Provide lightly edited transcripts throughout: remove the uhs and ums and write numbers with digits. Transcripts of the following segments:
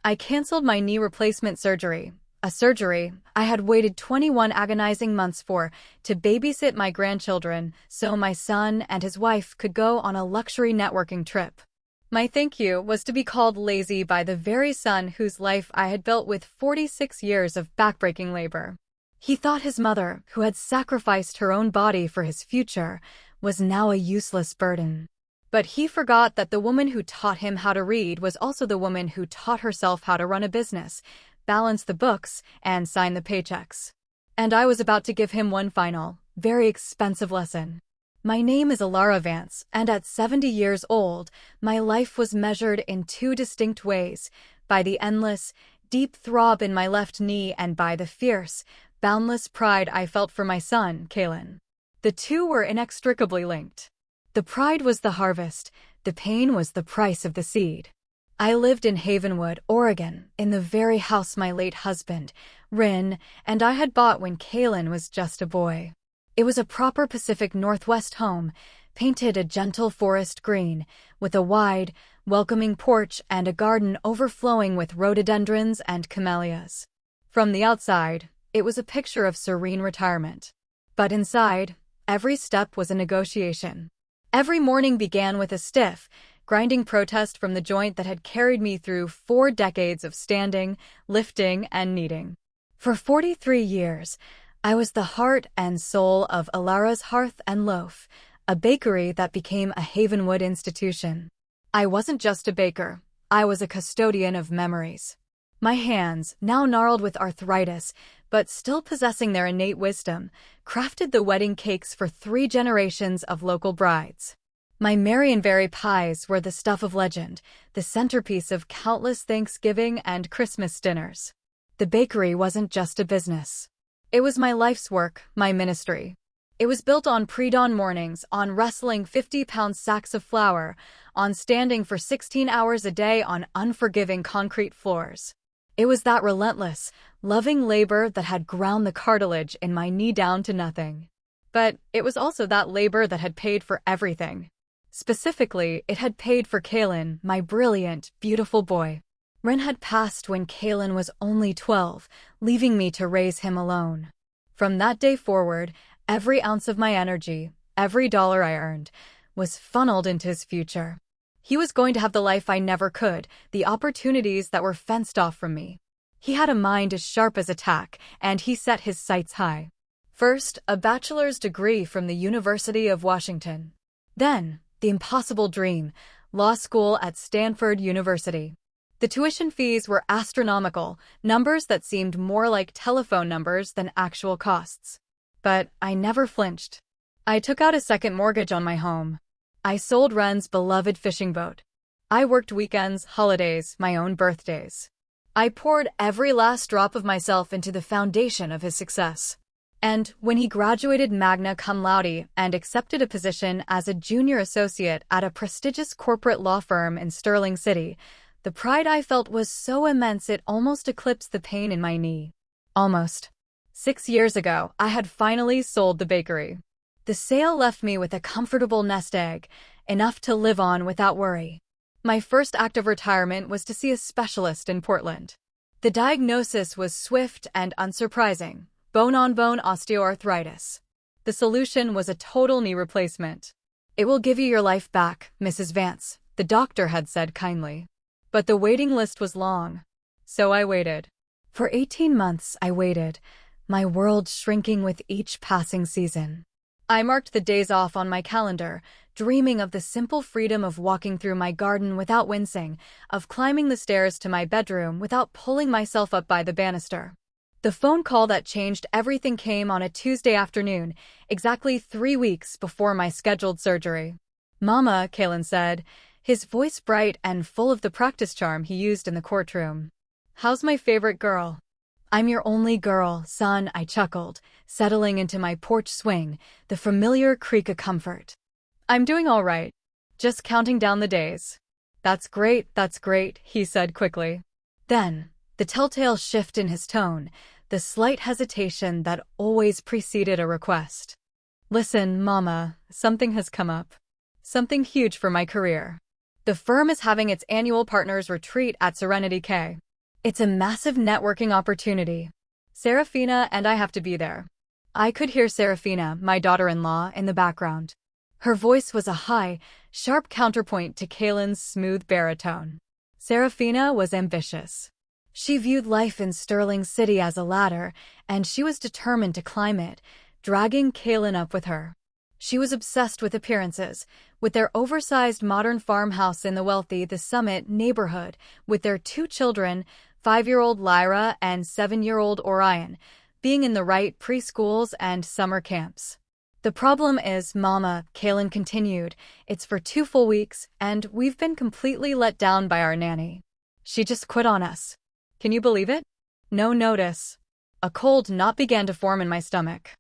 I canceled my knee replacement surgery, a surgery I had waited 21 agonizing months for, to babysit my grandchildren so my son and his wife could go on a luxury networking trip. My thank you was to be called lazy by the very son whose life I had built with 46 years of backbreaking labor. He thought his mother, who had sacrificed her own body for his future, was now a useless burden. But he forgot that the woman who taught him how to read was also the woman who taught herself how to run a business, balance the books, and sign the paychecks. And I was about to give him one final, very expensive lesson. My name is Alara Vance, and at 70 years old, my life was measured in two distinct ways, by the endless, deep throb in my left knee and by the fierce, boundless pride I felt for my son, Kalen. The two were inextricably linked. The pride was the harvest, the pain was the price of the seed. I lived in Havenwood, Oregon, in the very house my late husband, Rin, and I had bought when Kalen was just a boy. It was a proper Pacific Northwest home, painted a gentle forest green, with a wide, welcoming porch and a garden overflowing with rhododendrons and camellias. From the outside, it was a picture of serene retirement. But inside, every step was a negotiation. Every morning began with a stiff, grinding protest from the joint that had carried me through 4 decades of standing, lifting, and kneading. For 43 years, I was the heart and soul of Alara's Hearth and Loaf, a bakery that became a Havenwood institution. I wasn't just a baker, I was a custodian of memories. My hands, now gnarled with arthritis, but still possessing their innate wisdom, crafted the wedding cakes for 3 generations of local brides. My Marionberry pies were the stuff of legend, the centerpiece of countless Thanksgiving and Christmas dinners. The bakery wasn't just a business. It was my life's work, my ministry. It was built on pre-dawn mornings, on wrestling 50-pound sacks of flour, on standing for 16 hours a day on unforgiving concrete floors. It was that relentless, loving labor that had ground the cartilage in my knee down to nothing. But it was also that labor that had paid for everything. Specifically, it had paid for Kalen, my brilliant, beautiful boy. Ren had passed when Kalen was only 12, leaving me to raise him alone. From that day forward, every ounce of my energy, every dollar I earned, was funneled into his future. He was going to have the life I never could, the opportunities that were fenced off from me. He had a mind as sharp as a tack, and he set his sights high. First, a bachelor's degree from the University of Washington. Then, the impossible dream, law school at Stanford University. The tuition fees were astronomical, numbers that seemed more like telephone numbers than actual costs. But I never flinched. I took out a second mortgage on my home. I sold Ren's beloved fishing boat. I worked weekends, holidays, my own birthdays. I poured every last drop of myself into the foundation of his success. And when he graduated magna cum laude and accepted a position as a junior associate at a prestigious corporate law firm in Sterling City, the pride I felt was so immense it almost eclipsed the pain in my knee. Almost. 6 years ago, I had finally sold the bakery. The sale left me with a comfortable nest egg, enough to live on without worry. My first act of retirement was to see a specialist in Portland. The diagnosis was swift and unsurprising: bone-on-bone osteoarthritis. The solution was a total knee replacement. "It will give you your life back, Mrs. Vance," the doctor had said kindly. But the waiting list was long. So I waited. For 18 months I waited, my world shrinking with each passing season. I marked the days off on my calendar, dreaming of the simple freedom of walking through my garden without wincing, of climbing the stairs to my bedroom without pulling myself up by the banister. The phone call that changed everything came on a Tuesday afternoon, exactly 3 weeks before my scheduled surgery. "Mama," Kalen said, his voice bright and full of the practice charm he used in the courtroom. "How's my favorite girl?" "I'm your only girl, son," I chuckled, settling into my porch swing, the familiar creak of comfort. "I'm doing all right. Just counting down the days." That's great," he said quickly. Then, the telltale shift in his tone, the slight hesitation that always preceded a request. "Listen, Mama, something has come up. Something huge for my career. The firm is having its annual partners retreat at Serenity Cay. It's a massive networking opportunity. Serafina and I have to be there. I could hear Serafina, my daughter-in-law, in the background. Her voice was a high, sharp counterpoint to Kaylin's smooth baritone. Serafina was ambitious. She viewed life in Sterling City as a ladder, and she was determined to climb it, dragging Kaylin up with her. She was obsessed with appearances, with their oversized modern farmhouse in the wealthy The Summit neighborhood, with their 2 children, 5-year-old Lyra and 7-year-old Orion, being in the right preschools and summer camps. The problem is, Mama, Kaylin continued, it's for 2 full weeks, and we've been completely let down by our nanny. She just quit on us. Can you believe it? No notice. A cold knot began to form in my stomach.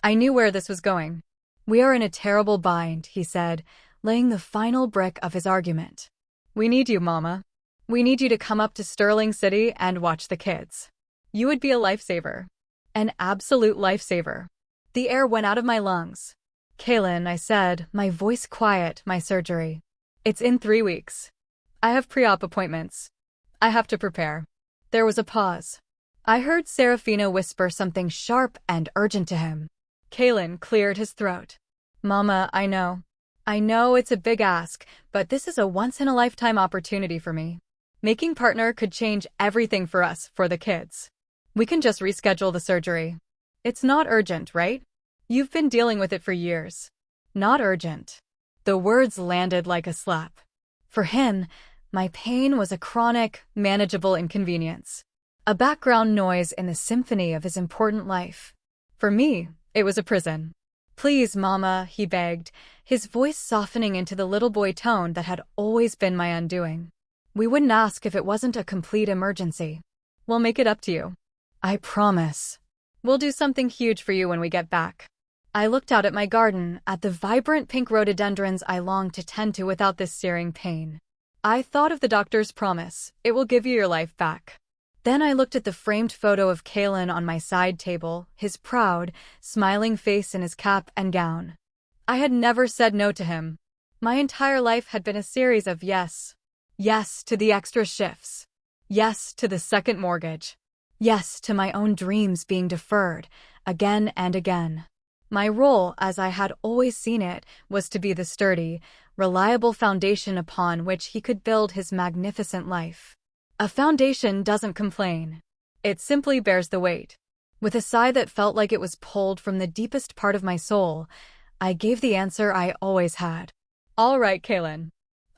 I knew where this was going. We are in a terrible bind, he said, laying the final brick of his argument. We need you, Mama. We need you to come up to Sterling City and watch the kids. You would be a lifesaver. An absolute lifesaver. The air went out of my lungs. Kaylin, I said, my voice quiet, my surgery. It's in 3 weeks. I have pre-op appointments. I have to prepare. There was a pause. I heard Serafina whisper something sharp and urgent to him. Kaylin cleared his throat. Mama, I know. I know it's a big ask, but this is a once-in-a-lifetime opportunity for me. Making partner could change everything for us, for the kids. We can just reschedule the surgery. It's not urgent, right? You've been dealing with it for years. Not urgent. The words landed like a slap. For him, my pain was a chronic, manageable inconvenience. A background noise in the symphony of his important life. For me, it was a prison. Please, Mama, he begged, his voice softening into the little boy tone that had always been my undoing. We wouldn't ask if it wasn't a complete emergency. We'll make it up to you. I promise. We'll do something huge for you when we get back. I looked out at my garden, at the vibrant pink rhododendrons I longed to tend to without this searing pain. I thought of the doctor's promise, it will give you your life back. Then I looked at the framed photo of Kaylin on my side table, his proud, smiling face in his cap and gown. I had never said no to him. My entire life had been a series of yes. Yes to the extra shifts. Yes to the second mortgage. Yes to my own dreams being deferred, again and again. My role, as I had always seen it, was to be the sturdy, reliable foundation upon which he could build his magnificent life. A foundation doesn't complain. It simply bears the weight. With a sigh that felt like it was pulled from the deepest part of my soul, I gave the answer I always had. All right, Kaylin.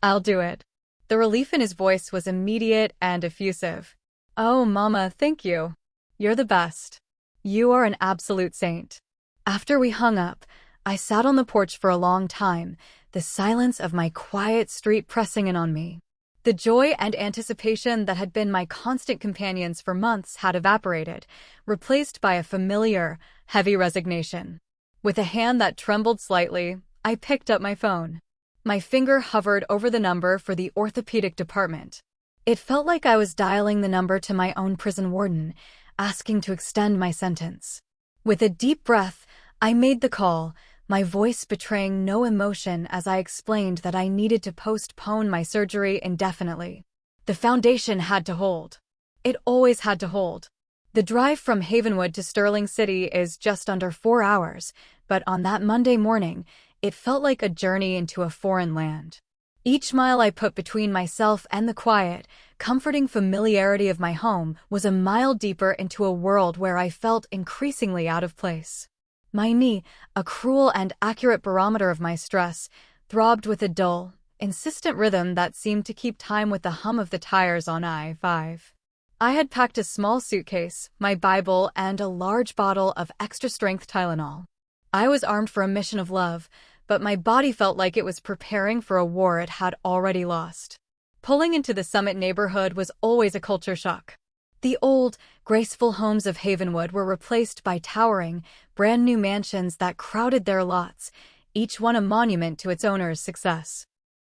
I'll do it. The relief in his voice was immediate and effusive. Oh, Mama, thank you. You're the best. You are an absolute saint. After we hung up, I sat on the porch for a long time, the silence of my quiet street pressing in on me. The joy and anticipation that had been my constant companions for months had evaporated, replaced by a familiar, heavy resignation. With a hand that trembled slightly, I picked up my phone. My finger hovered over the number for the orthopedic department. It felt like I was dialing the number to my own prison warden, asking to extend my sentence. With a deep breath, I made the call, my voice betraying no emotion as I explained that I needed to postpone my surgery indefinitely. The foundation had to hold. It always had to hold. The drive from Havenwood to Sterling City is just under 4 hours, but on that Monday morning, it felt like a journey into a foreign land. Each mile I put between myself and the quiet, comforting familiarity of my home was a mile deeper into a world where I felt increasingly out of place. My knee, a cruel and accurate barometer of my stress, throbbed with a dull, insistent rhythm that seemed to keep time with the hum of the tires on I-5. I had packed a small suitcase, my Bible, and a large bottle of extra-strength Tylenol. I was armed for a mission of love, but my body felt like it was preparing for a war it had already lost. Pulling into the Summit neighborhood was always a culture shock. The old, graceful homes of Havenwood were replaced by towering, brand-new mansions that crowded their lots, each one a monument to its owner's success.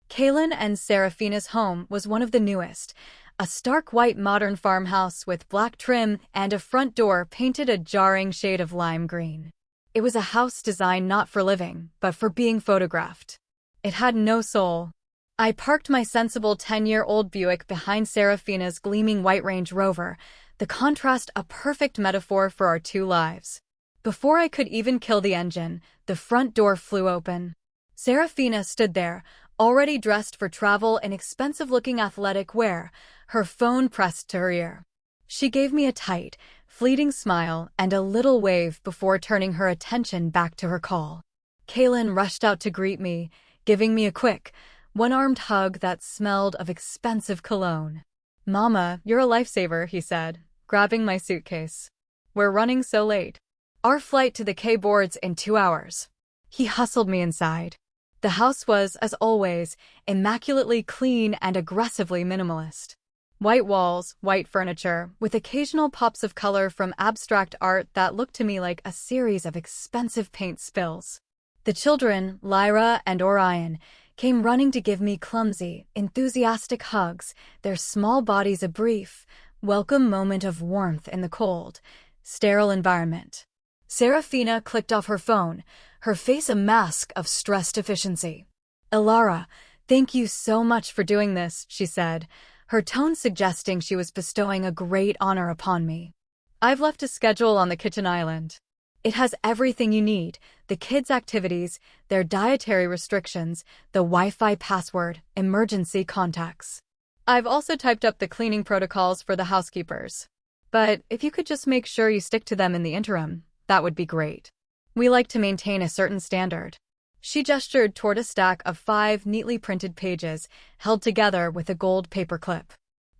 Kaylin and Serafina's home was one of the newest, a stark white modern farmhouse with black trim and a front door painted a jarring shade of lime green. It was a house designed not for living, but for being photographed. It had no soul. I parked my sensible 10-year-old Buick behind Serafina's gleaming white Range Rover, the contrast a perfect metaphor for our two lives. Before I could even kill the engine, the front door flew open. Serafina stood there, already dressed for travel in expensive-looking athletic wear, her phone pressed to her ear. She gave me a tight, fleeting smile and a little wave before turning her attention back to her call. Kaylin rushed out to greet me, giving me a quick, one-armed hug that smelled of expensive cologne. "Mama, you're a lifesaver," he said, grabbing my suitcase. "We're running so late. Our flight to the K-boards in 2 hours." He hustled me inside. The house was, as always, immaculately clean and aggressively minimalist. White walls, white furniture, with occasional pops of color from abstract art that looked to me like a series of expensive paint spills. The children, Lyra and Orion, came running to give me clumsy, enthusiastic hugs, their small bodies a brief, welcome moment of warmth in the cold, sterile environment. Serafina clicked off her phone, her face a mask of stressed efficiency. "Ilara, thank you so much for doing this," she said, her tone suggesting she was bestowing a great honor upon me. "I've left a schedule on the kitchen island. It has everything you need, the kids' activities, their dietary restrictions, the Wi-Fi password, emergency contacts. I've also typed up the cleaning protocols for the housekeepers. But if you could just make sure you stick to them in the interim, that would be great. We like to maintain a certain standard." She gestured toward a stack of 5 neatly printed pages, held together with a gold paperclip.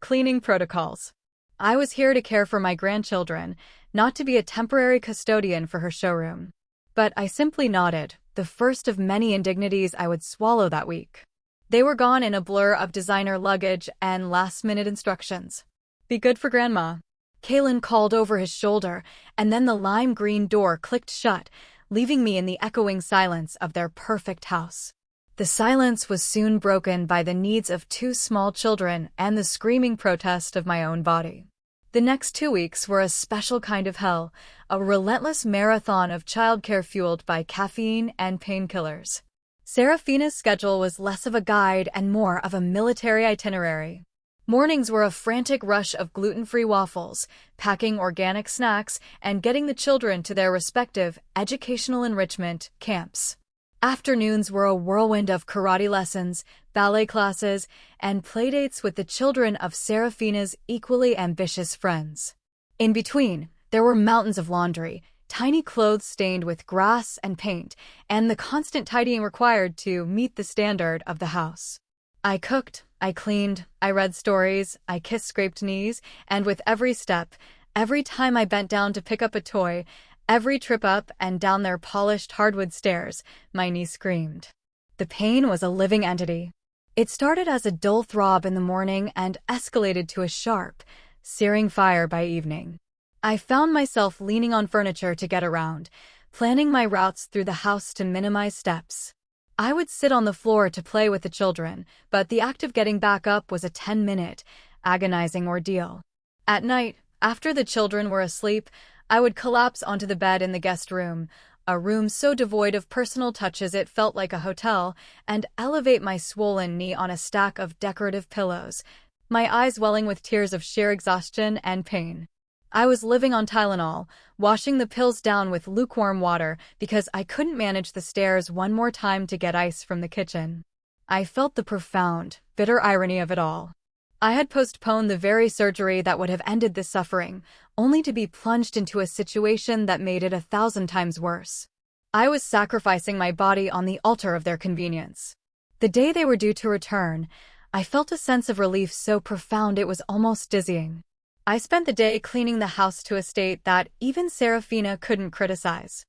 Cleaning protocols. I was here to care for my grandchildren, not to be a temporary custodian for her showroom. But I simply nodded, the first of many indignities I would swallow that week. They were gone in a blur of designer luggage and last-minute instructions. "Be good for Grandma," Kaylin called over his shoulder, and then the lime green door clicked shut, leaving me in the echoing silence of their perfect house. The silence was soon broken by the needs of 2 small children and the screaming protest of my own body. The next 2 weeks were a special kind of hell, a relentless marathon of childcare fueled by caffeine and painkillers. Serafina's schedule was less of a guide and more of a military itinerary. Mornings were a frantic rush of gluten-free waffles, packing organic snacks, and getting the children to their respective educational enrichment camps. Afternoons were a whirlwind of karate lessons, ballet classes, and playdates with the children of Serafina's equally ambitious friends. In between, there were mountains of laundry, tiny clothes stained with grass and paint, and the constant tidying required to meet the standard of the house. I cooked, I cleaned, I read stories, I kissed scraped knees, and with every step, every time I bent down to pick up a toy, every trip up and down their polished hardwood stairs, my knee screamed. The pain was a living entity. It started as a dull throb in the morning and escalated to a sharp, searing fire by evening. I found myself leaning on furniture to get around, planning my routes through the house to minimize steps. I would sit on the floor to play with the children, but the act of getting back up was a 10-minute, agonizing ordeal. At night, after the children were asleep, I would collapse onto the bed in the guest room, a room so devoid of personal touches it felt like a hotel, and elevate my swollen knee on a stack of decorative pillows, my eyes welling with tears of sheer exhaustion and pain. I was living on Tylenol, washing the pills down with lukewarm water because I couldn't manage the stairs one more time to get ice from the kitchen. I felt the profound, bitter irony of it all. I had postponed the very surgery that would have ended this suffering, only to be plunged into a situation that made it 1,000 times worse. I was sacrificing my body on the altar of their convenience. The day they were due to return, I felt a sense of relief so profound it was almost dizzying. I spent the day cleaning the house to a state that even Serafina couldn't criticize.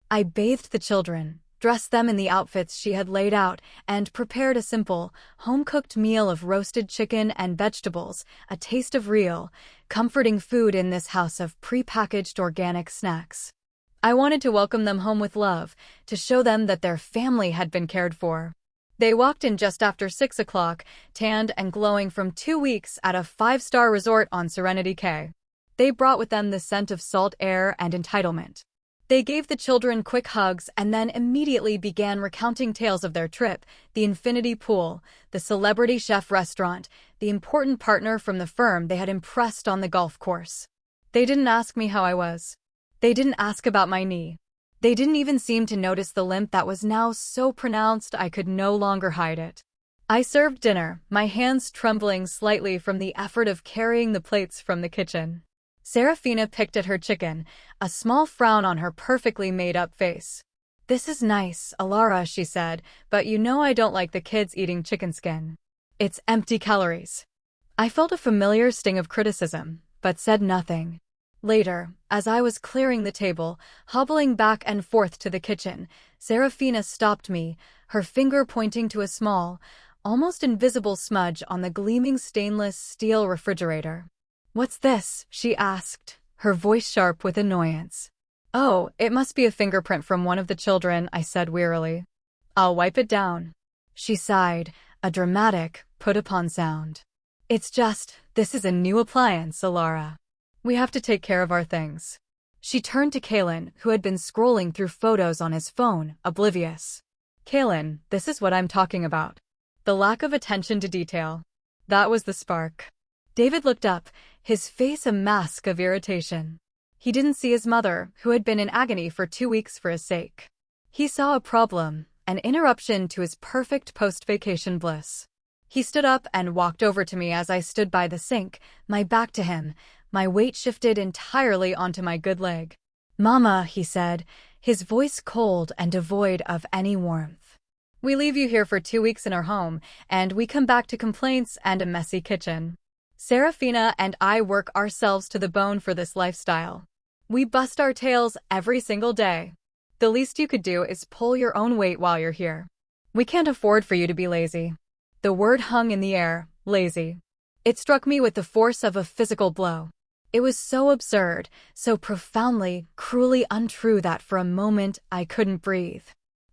I bathed the children, dressed them in the outfits she had laid out, and prepared a simple, home-cooked meal of roasted chicken and vegetables, a taste of real, comforting food in this house of pre-packaged organic snacks. I wanted to welcome them home with love, to show them that their family had been cared for. They walked in just after 6 o'clock, tanned and glowing from 2 weeks at a 5-star resort on Serenity Cay. They brought with them the scent of salt air and entitlement. They gave the children quick hugs and then immediately began recounting tales of their trip, the infinity pool, the celebrity chef restaurant, the important partner from the firm they had impressed on the golf course. They didn't ask me how I was. They didn't ask about my knee. They didn't even seem to notice the limp that was now so pronounced I could no longer hide it. I served dinner, my hands trembling slightly from the effort of carrying the plates from the kitchen. Serafina picked at her chicken, a small frown on her perfectly made-up face. "This is nice, Alara," she said, "but you know I don't like the kids eating chicken skin. It's empty calories." I felt a familiar sting of criticism, but said nothing. Later, as I was clearing the table, hobbling back and forth to the kitchen, Serafina stopped me, her finger pointing to a small, almost invisible smudge on the gleaming stainless steel refrigerator. "What's this?" she asked, her voice sharp with annoyance. "Oh, it must be a fingerprint from one of the children," I said wearily. "I'll wipe it down." She sighed, a dramatic, put-upon sound. This is a new appliance, Alara. We have to take care of our things." She turned to Kalen, who had been scrolling through photos on his phone, oblivious. "Kalen, this is what I'm talking about. The lack of attention to detail." That was the spark. David looked up, his face a mask of irritation. He didn't see his mother, who had been in agony for 2 weeks for his sake. He saw a problem, an interruption to his perfect post-vacation bliss. He stood up and walked over to me as I stood by the sink, my back to him, my weight shifted entirely onto my good leg. "Mama," he said, his voice cold and devoid of any warmth. "We leave you here for 2 weeks in our home, and we come back to complaints and a messy kitchen. Serafina and I work ourselves to the bone for this lifestyle. We bust our tails every single day. The least you could do is pull your own weight while you're here. We can't afford for you to be lazy." The word hung in the air, lazy. It struck me with the force of a physical blow. It was so absurd, so profoundly, cruelly untrue that for a moment I couldn't breathe.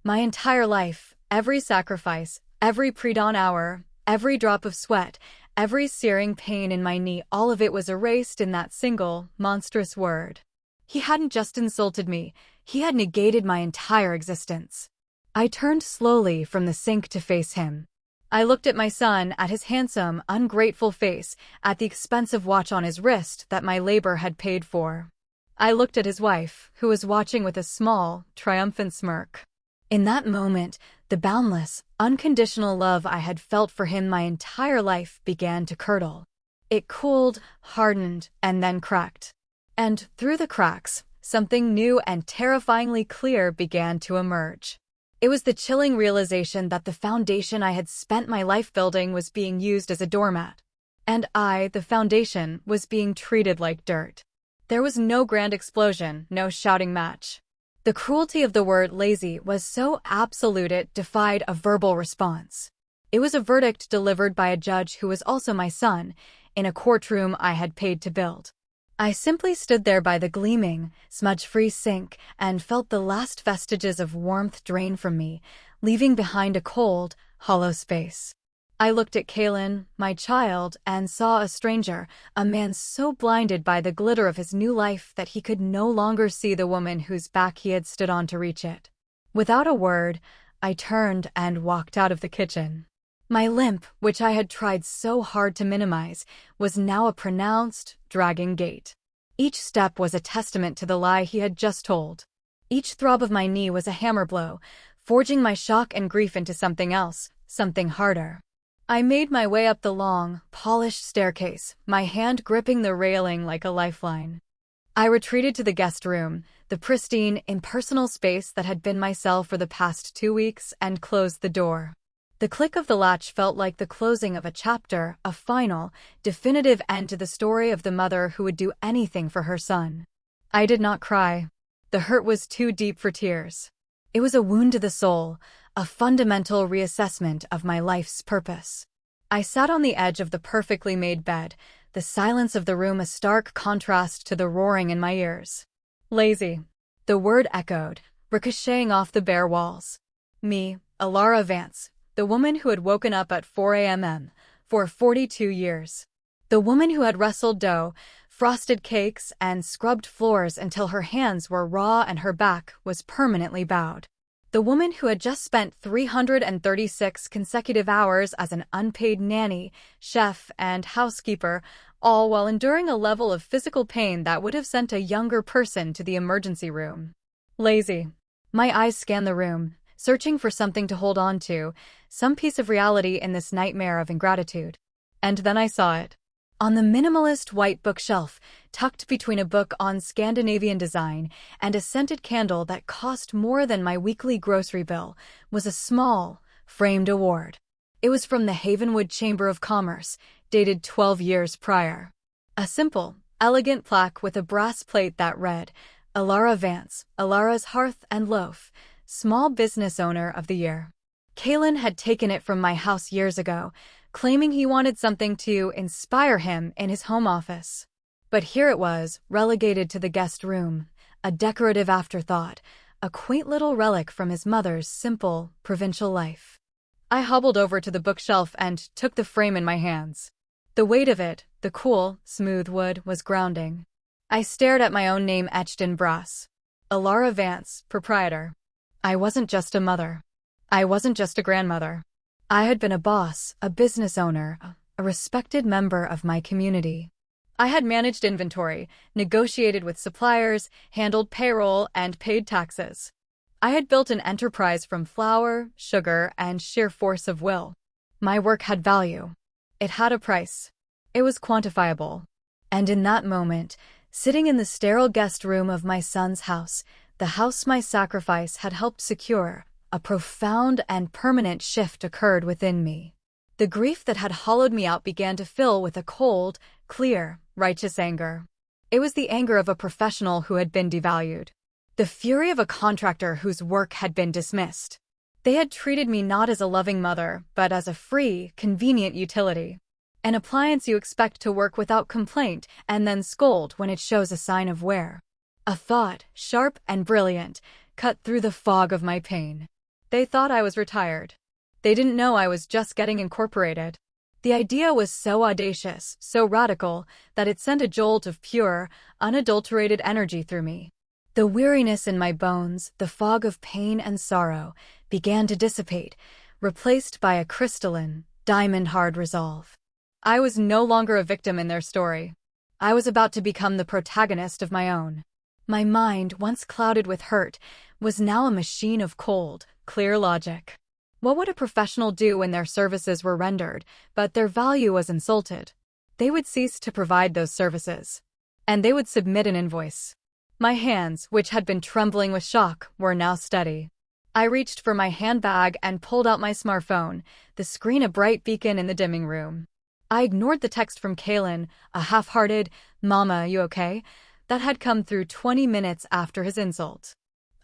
My entire life, every sacrifice, every pre-dawn hour, every drop of sweat, every searing pain in my knee, all of it was erased in that single, monstrous word. He hadn't just insulted me, he had negated my entire existence. I turned slowly from the sink to face him. I looked at my son, at his handsome, ungrateful face, at the expensive watch on his wrist that my labor had paid for. I looked at his wife, who was watching with a small, triumphant smirk. In that moment, the boundless, unconditional love I had felt for him my entire life began to curdle. It cooled, hardened, and then cracked. And, through the cracks, something new and terrifyingly clear began to emerge. It was the chilling realization that the foundation I had spent my life building was being used as a doormat. And I, the foundation, was being treated like dirt. There was no grand explosion, no shouting match. The cruelty of the word lazy was so absolute it defied a verbal response. It was a verdict delivered by a judge who was also my son, in a courtroom I had paid to build. I simply stood there by the gleaming, smudge-free sink and felt the last vestiges of warmth drain from me, leaving behind a cold, hollow space. I looked at Kalen, my child, and saw a stranger, a man so blinded by the glitter of his new life that he could no longer see the woman whose back he had stood on to reach it. Without a word, I turned and walked out of the kitchen. My limp, which I had tried so hard to minimize, was now a pronounced, dragging gait. Each step was a testament to the lie he had just told. Each throb of my knee was a hammer blow, forging my shock and grief into something else, something harder. I made my way up the long, polished staircase, my hand gripping the railing like a lifeline. I retreated to the guest room, the pristine, impersonal space that had been my cell for the past 2 weeks, and closed the door. The click of the latch felt like the closing of a chapter, a final, definitive end to the story of the mother who would do anything for her son. I did not cry. The hurt was too deep for tears. It was a wound to the soul, a fundamental reassessment of my life's purpose. I sat on the edge of the perfectly made bed, the silence of the room a stark contrast to the roaring in my ears. Lazy. The word echoed, ricocheting off the bare walls. Me, Alara Vance. The woman who had woken up at 4 a.m. for 42 years. The woman who had wrestled dough, frosted cakes, and scrubbed floors until her hands were raw and her back was permanently bowed. The woman who had just spent 336 consecutive hours as an unpaid nanny, chef, and housekeeper, all while enduring a level of physical pain that would have sent a younger person to the emergency room. Lazy. My eyes scanned the room, searching for something to hold on to, some piece of reality in this nightmare of ingratitude. And then I saw it. On the minimalist white bookshelf, tucked between a book on Scandinavian design and a scented candle that cost more than my weekly grocery bill, was a small, framed award. It was from the Havenwood Chamber of Commerce, dated 12 years prior. A simple, elegant plaque with a brass plate that read, Alara Vance, Alara's Hearth and Loaf, Small Business Owner of the Year. Kalen had taken it from my house years ago, claiming he wanted something to inspire him in his home office. But here it was, relegated to the guest room, a decorative afterthought, a quaint little relic from his mother's simple, provincial life. I hobbled over to the bookshelf and took the frame in my hands. The weight of it, the cool, smooth wood, was grounding. I stared at my own name etched in brass. Alara Vance, proprietor. I wasn't just a mother. I wasn't just a grandmother. I had been a boss, a business owner, a respected member of my community. I had managed inventory, negotiated with suppliers, handled payroll, and paid taxes. I had built an enterprise from flour, sugar, and sheer force of will. My work had value. It had a price. It was quantifiable. And in that moment, sitting in the sterile guest room of my son's house, the house my sacrifice had helped secure, a profound and permanent shift occurred within me. The grief that had hollowed me out began to fill with a cold, clear, righteous anger. It was the anger of a professional who had been devalued. The fury of a contractor whose work had been dismissed. They had treated me not as a loving mother, but as a free, convenient utility. An appliance you expect to work without complaint and then scold when it shows a sign of wear. A thought, sharp and brilliant, cut through the fog of my pain. They thought I was retired. They didn't know I was just getting incorporated. The idea was so audacious, so radical, that it sent a jolt of pure, unadulterated energy through me. The weariness in my bones, the fog of pain and sorrow, began to dissipate, replaced by a crystalline, diamond-hard resolve. I was no longer a victim in their story. I was about to become the protagonist of my own. My mind, once clouded with hurt, was now a machine of cold, clear logic. What would a professional do when their services were rendered, but their value was insulted? They would cease to provide those services. And they would submit an invoice. My hands, which had been trembling with shock, were now steady. I reached for my handbag and pulled out my smartphone, the screen a bright beacon in the dimming room. I ignored the text from Kalen, a half-hearted, "Mama, you okay?" that had come through 20 minutes after his insult.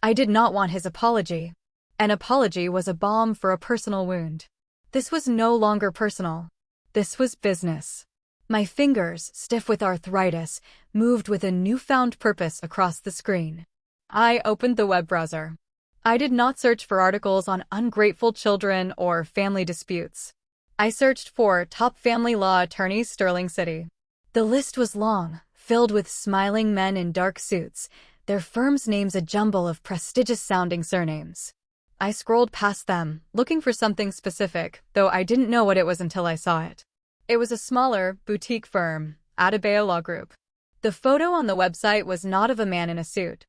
I did not want his apology. An apology was a balm for a personal wound. This was no longer personal. This was business. My fingers, stiff with arthritis, moved with a newfound purpose across the screen. I opened the web browser. I did not search for articles on ungrateful children or family disputes. I searched for top family law attorneys Sterling City. The list was long, filled with smiling men in dark suits, their firms' names a jumble of prestigious-sounding surnames. I scrolled past them, looking for something specific, though I didn't know what it was until I saw it. It was a smaller, boutique firm, Adebayo Law Group. The photo on the website was not of a man in a suit.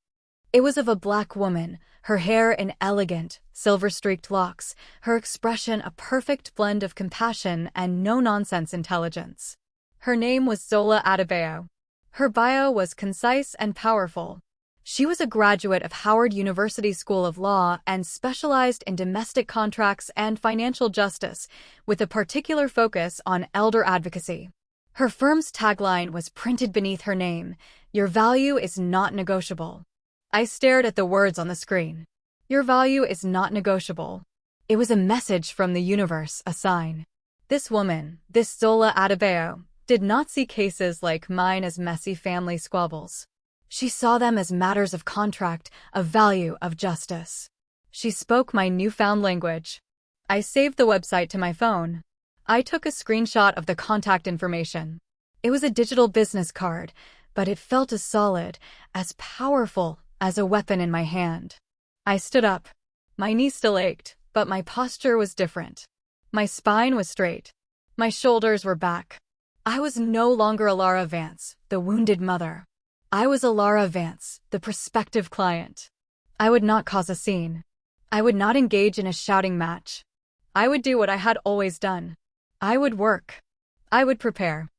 It was of a black woman, her hair in elegant, silver-streaked locks, her expression a perfect blend of compassion and no-nonsense intelligence. Her name was Zola Adebayo. Her bio was concise and powerful. She was a graduate of Howard University School of Law and specialized in domestic contracts and financial justice, with a particular focus on elder advocacy. Her firm's tagline was printed beneath her name, "Your value is not negotiable." I stared at the words on the screen. Your value is not negotiable. It was a message from the universe, a sign. This woman, this Zola Adebayo, did not see cases like mine as messy family squabbles. She saw them as matters of contract, of value, of justice. She spoke my newfound language. I saved the website to my phone. I took a screenshot of the contact information. It was a digital business card, but it felt as solid, as powerful as a weapon in my hand. I stood up. My knee still ached, but my posture was different. My spine was straight. My shoulders were back. I was no longer Alara Vance, the wounded mother. I was Alara Vance, the prospective client. I would not cause a scene. I would not engage in a shouting match. I would do what I had always done. I would work. I would prepare.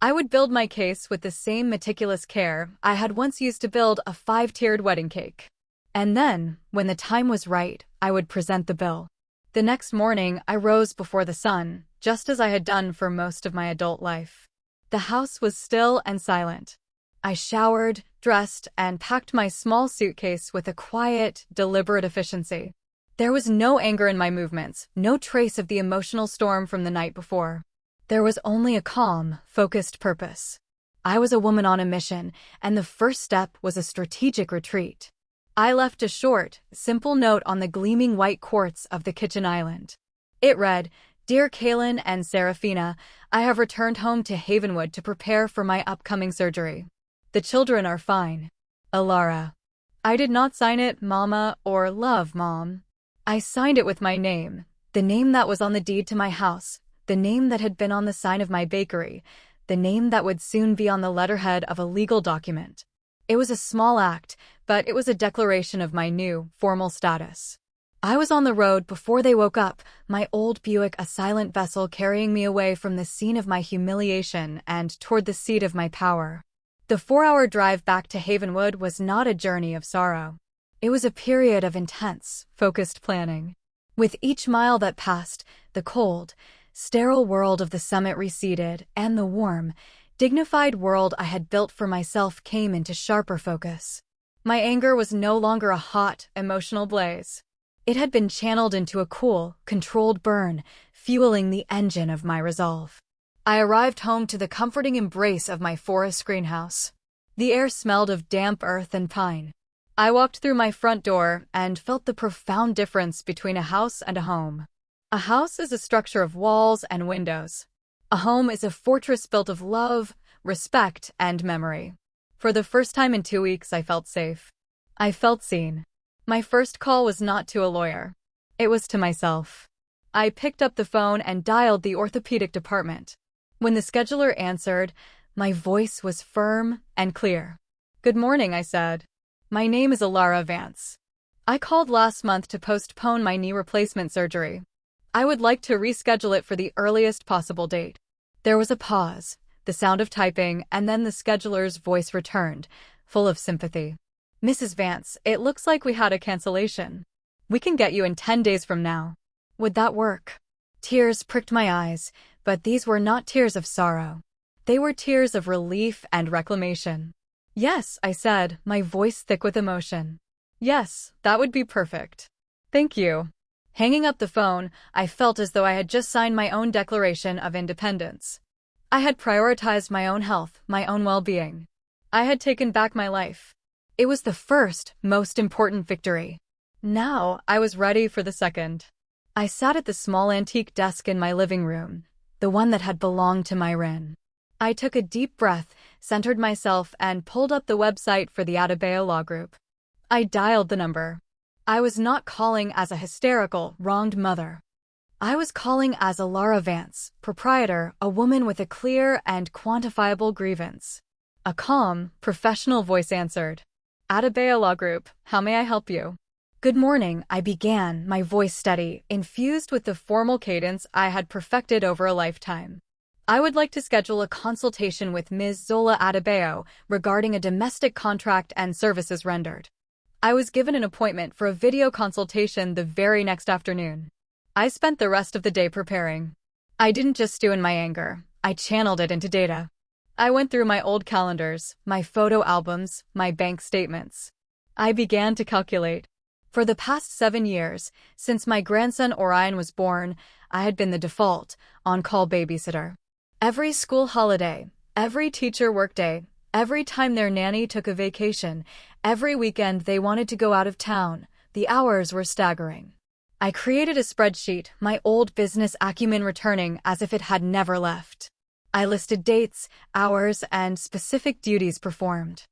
I would build my case with the same meticulous care I had once used to build a 5-tiered wedding cake. And then, when the time was right, I would present the bill. The next morning, I rose before the sun, just as I had done for most of my adult life. The house was still and silent. I showered, dressed, and packed my small suitcase with a quiet, deliberate efficiency. There was no anger in my movements, no trace of the emotional storm from the night before. There was only a calm, focused purpose. I was a woman on a mission, and the first step was a strategic retreat. I left a short, simple note on the gleaming white quartz of the kitchen island. It read, "Dear Kaylin and Serafina, I have returned home to Havenwood to prepare for my upcoming surgery. The children are fine. Alara." I did not sign it Mama or Love Mom. I signed it with my name, the name that was on the deed to my house, the name that had been on the sign of my bakery, the name that would soon be on the letterhead of a legal document. It was a small act, but it was a declaration of my new, formal status. I was on the road before they woke up, my old Buick a silent vessel carrying me away from the scene of my humiliation and toward the seat of my power. The 4-hour drive back to Havenwood was not a journey of sorrow. It was a period of intense, focused planning. With each mile that passed, the cold, sterile world of the summit receded, and the warm, dignified world I had built for myself came into sharper focus. My anger was no longer a hot, emotional blaze. It had been channeled into a cool, controlled burn, fueling the engine of my resolve. I arrived home to the comforting embrace of my forest greenhouse. The air smelled of damp earth and pine. I walked through my front door and felt the profound difference between a house and a home. A house is a structure of walls and windows. A home is a fortress built of love, respect, and memory. For the first time in 2 weeks, I felt safe. I felt seen. My first call was not to a lawyer. It was to myself. I picked up the phone and dialed the orthopedic department. When the scheduler answered, my voice was firm and clear. "Good morning," I said. "My name is Alara Vance. I called last month to postpone my knee replacement surgery. I would like to reschedule it for the earliest possible date." There was a pause, the sound of typing, and then the scheduler's voice returned, full of sympathy. "Mrs. Vance, it looks like we had a cancellation. We can get you in 10 days from now. Would that work?" Tears pricked my eyes, but these were not tears of sorrow. They were tears of relief and reclamation. "Yes," I said, my voice thick with emotion. "Yes, that would be perfect. Thank you." Hanging up the phone, I felt as though I had just signed my own Declaration of Independence. I had prioritized my own health, my own well-being. I had taken back my life. It was the first, most important victory. Now, I was ready for the second. I sat at the small antique desk in my living room, the one that had belonged to Myrin. I took a deep breath, centered myself, and pulled up the website for the Adebayo Law Group. I dialed the number. I was not calling as a hysterical, wronged mother. I was calling as Alara Vance, proprietor, a woman with a clear and quantifiable grievance. A calm, professional voice answered. "Adebayo Law Group, how may I help you?" "Good morning," I began, my voice steady, infused with the formal cadence I had perfected over a lifetime. "I would like to schedule a consultation with Ms. Zola Adebayo regarding a domestic contract and services rendered." I was given an appointment for a video consultation the very next afternoon. I spent the rest of the day preparing. I didn't just stew in my anger. I channeled it into data. I went through my old calendars, my photo albums, my bank statements. I began to calculate. For the past 7 years, since my grandson Orion was born, I had been the default, on-call babysitter. Every school holiday, every teacher workday, every time their nanny took a vacation, every weekend they wanted to go out of town, the hours were staggering. I created a spreadsheet, my old business acumen returning as if it had never left. I listed dates, hours, and specific duties performed.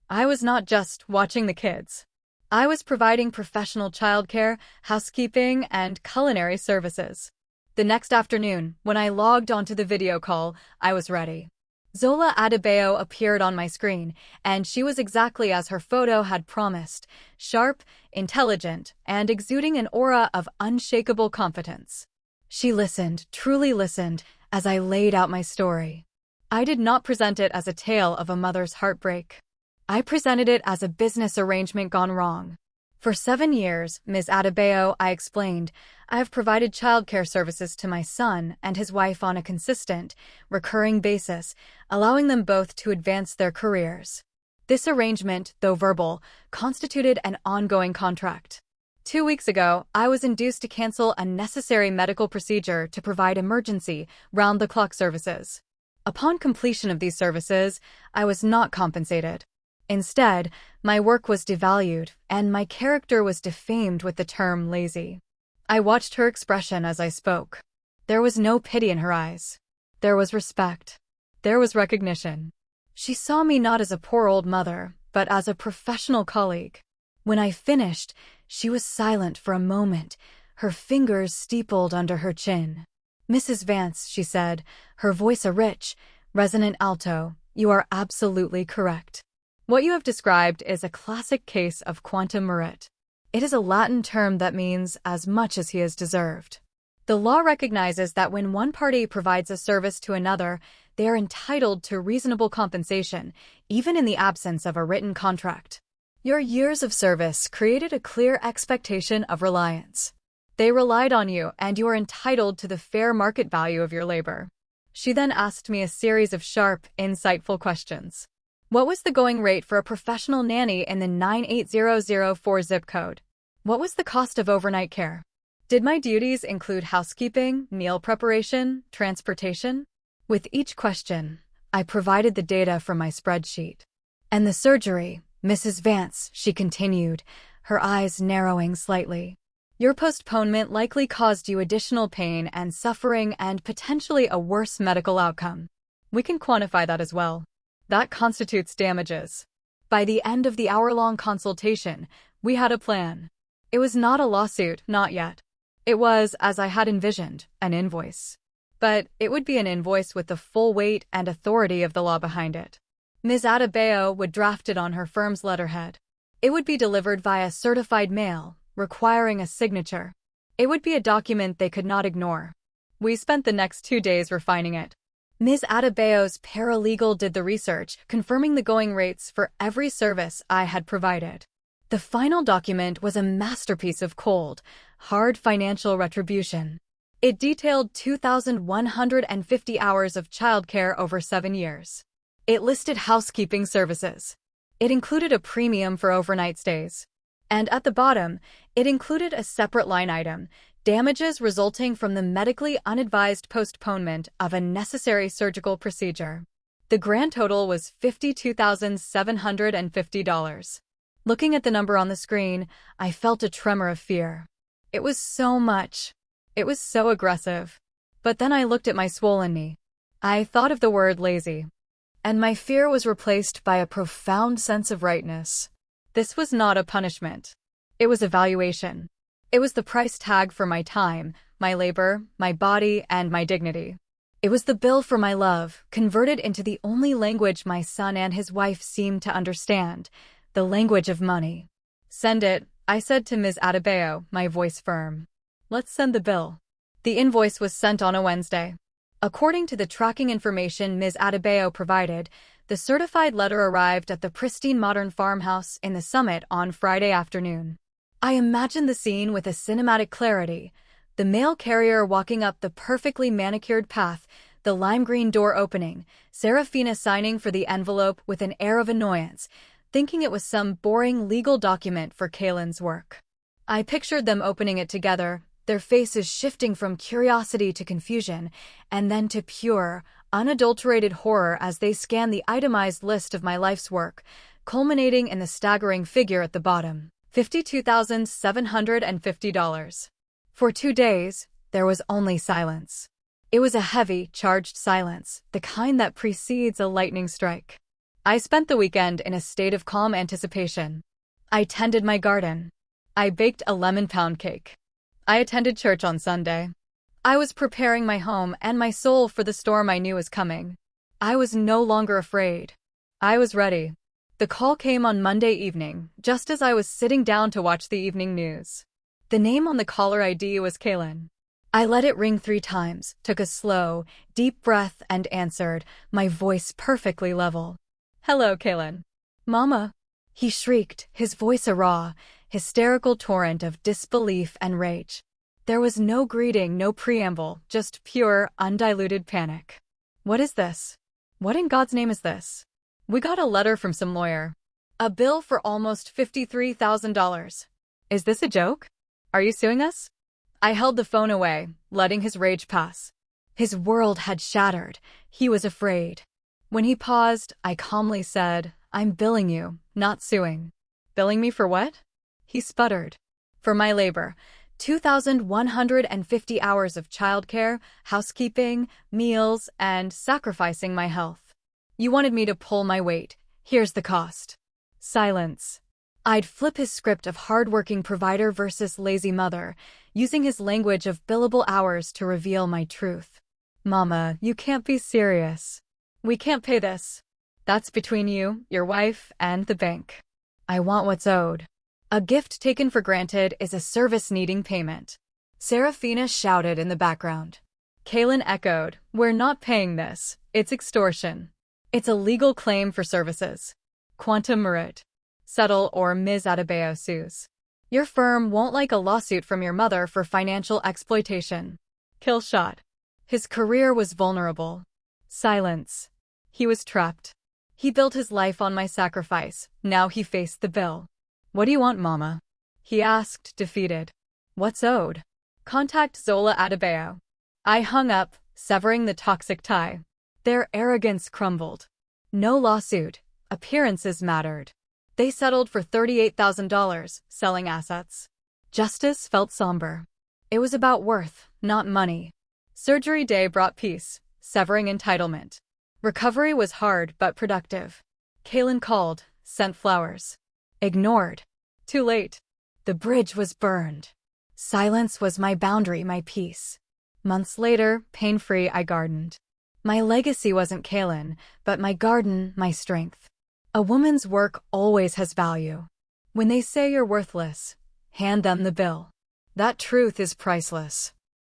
I was not just watching the kids. I was providing professional childcare, housekeeping, and culinary services. The next afternoon, when I logged onto the video call, I was ready. Zola Adebayo appeared on my screen, and she was exactly as her photo had promised: sharp, intelligent, and exuding an aura of unshakable competence. She listened, truly listened, as I laid out my story. I did not present it as a tale of a mother's heartbreak. I presented it as a business arrangement gone wrong. For 7 years, Ms. Adebayo, I explained, I have provided childcare services to my son and his wife on a consistent, recurring basis, allowing them both to advance their careers. This arrangement, though verbal, constituted an ongoing contract. 2 weeks ago, I was induced to cancel a necessary medical procedure to provide emergency, round-the-clock services. Upon completion of these services, I was not compensated. Instead, my work was devalued, and my character was defamed with the term lazy. I watched her expression as I spoke. There was no pity in her eyes. There was respect. There was recognition. She saw me not as a poor old mother, but as a professional colleague. When I finished, she was silent for a moment, her fingers steepled under her chin. "Mrs. Vance," she said, her voice a rich, resonant alto, "you are absolutely correct. What you have described is a classic case of quantum merit. It is a Latin term that means as much as he has deserved. The law recognizes that when one party provides a service to another, they are entitled to reasonable compensation, even in the absence of a written contract. Your years of service created a clear expectation of reliance. They relied on you, and you are entitled to the fair market value of your labor." She then asked me a series of sharp, insightful questions. What was the going rate for a professional nanny in the 98004 zip code? What was the cost of overnight care? Did my duties include housekeeping, meal preparation, transportation? With each question, I provided the data from my spreadsheet. "And the surgery, Mrs. Vance," she continued, her eyes narrowing slightly. "Your postponement likely caused you additional pain and suffering and potentially a worse medical outcome. We can quantify that as well. That constitutes damages." By the end of the hour-long consultation, we had a plan. It was not a lawsuit, not yet. It was, as I had envisioned, an invoice. But it would be an invoice with the full weight and authority of the law behind it. Ms. Adebayo would draft it on her firm's letterhead. It would be delivered via certified mail, requiring a signature. It would be a document they could not ignore. We spent the next 2 days refining it. Ms. Adebayo's paralegal did the research, confirming the going rates for every service I had provided. The final document was a masterpiece of cold, hard financial retribution. It detailed 2,150 hours of childcare over 7 years. It listed housekeeping services. It included a premium for overnight stays. And at the bottom, it included a separate line item: damages resulting from the medically unadvised postponement of a necessary surgical procedure. The grand total was $52,750. Looking at the number on the screen, I felt a tremor of fear. It was so much. It was so aggressive. But then I looked at my swollen knee. I thought of the word lazy. And my fear was replaced by a profound sense of rightness. This was not a punishment. It was evaluation. It was the price tag for my time, my labor, my body, and my dignity. It was the bill for my love, converted into the only language my son and his wife seemed to understand: the language of money. "Send it," I said to Ms. Adebayo, my voice firm. "Let's send the bill." The invoice was sent on a Wednesday. According to the tracking information Ms. Adebayo provided, the certified letter arrived at the pristine modern farmhouse in the Summit on Friday afternoon. I imagined the scene with a cinematic clarity: the mail carrier walking up the perfectly manicured path, the lime green door opening, Serafina signing for the envelope with an air of annoyance, thinking it was some boring legal document for Kaylin's work. I pictured them opening it together, their faces shifting from curiosity to confusion, and then to pure, unadulterated horror as they scanned the itemized list of my life's work, culminating in the staggering figure at the bottom: $52,750. For 2 days, there was only silence. It was a heavy, charged silence, the kind that precedes a lightning strike. I spent the weekend in a state of calm anticipation. I tended my garden. I baked a lemon pound cake. I attended church on Sunday. I was preparing my home and my soul for the storm I knew was coming. I was no longer afraid. I was ready. The call came on Monday evening, just as I was sitting down to watch the evening news. The name on the caller ID was Kaylin. I let it ring 3 times, took a slow, deep breath and answered, my voice perfectly level. "Hello, Kaylin." "Mama." He shrieked, his voice a raw, hysterical torrent of disbelief and rage. There was no greeting, no preamble, just pure, undiluted panic. "What is this? What in God's name is this? We got a letter from some lawyer. A bill for almost $53,000. Is this a joke? Are you suing us?" I held the phone away, letting his rage pass. His world had shattered. He was afraid. When he paused, I calmly said, "I'm billing you, not suing." "Billing me for what?" He sputtered. "For my labor. 2,150 hours of childcare, housekeeping, meals, and sacrificing my health. You wanted me to pull my weight. Here's the cost." Silence. I'd flip his script of hardworking provider versus lazy mother, using his language of billable hours to reveal my truth. "Mama, you can't be serious. We can't pay this. That's between you, your wife, and the bank. I want what's owed." A gift taken for granted is a service needing payment. Serafina shouted in the background. Kaylin echoed, "We're not paying this. It's extortion. It's a legal claim for services. Quantum merit. Settle or Ms. Adebayo sues. Your firm won't like a lawsuit from your mother for financial exploitation." Kill shot. His career was vulnerable. Silence. He was trapped. He built his life on my sacrifice. Now he faced the bill. "What do you want, Mama?" he asked, defeated. "What's owed?" "Contact Zola Adebayo." I hung up, severing the toxic tie. Their arrogance crumbled. No lawsuit. Appearances mattered. They settled for $38,000, selling assets. Justice felt somber. It was about worth, not money. Surgery day brought peace, severing entitlement. Recovery was hard but productive. Kaylin called, sent flowers. Ignored. Too late. The bridge was burned. Silence was my boundary, my peace. Months later, pain-free, I gardened. My legacy wasn't Kaylin, but my garden, my strength. A woman's work always has value. When they say you're worthless, hand them the bill. That truth is priceless.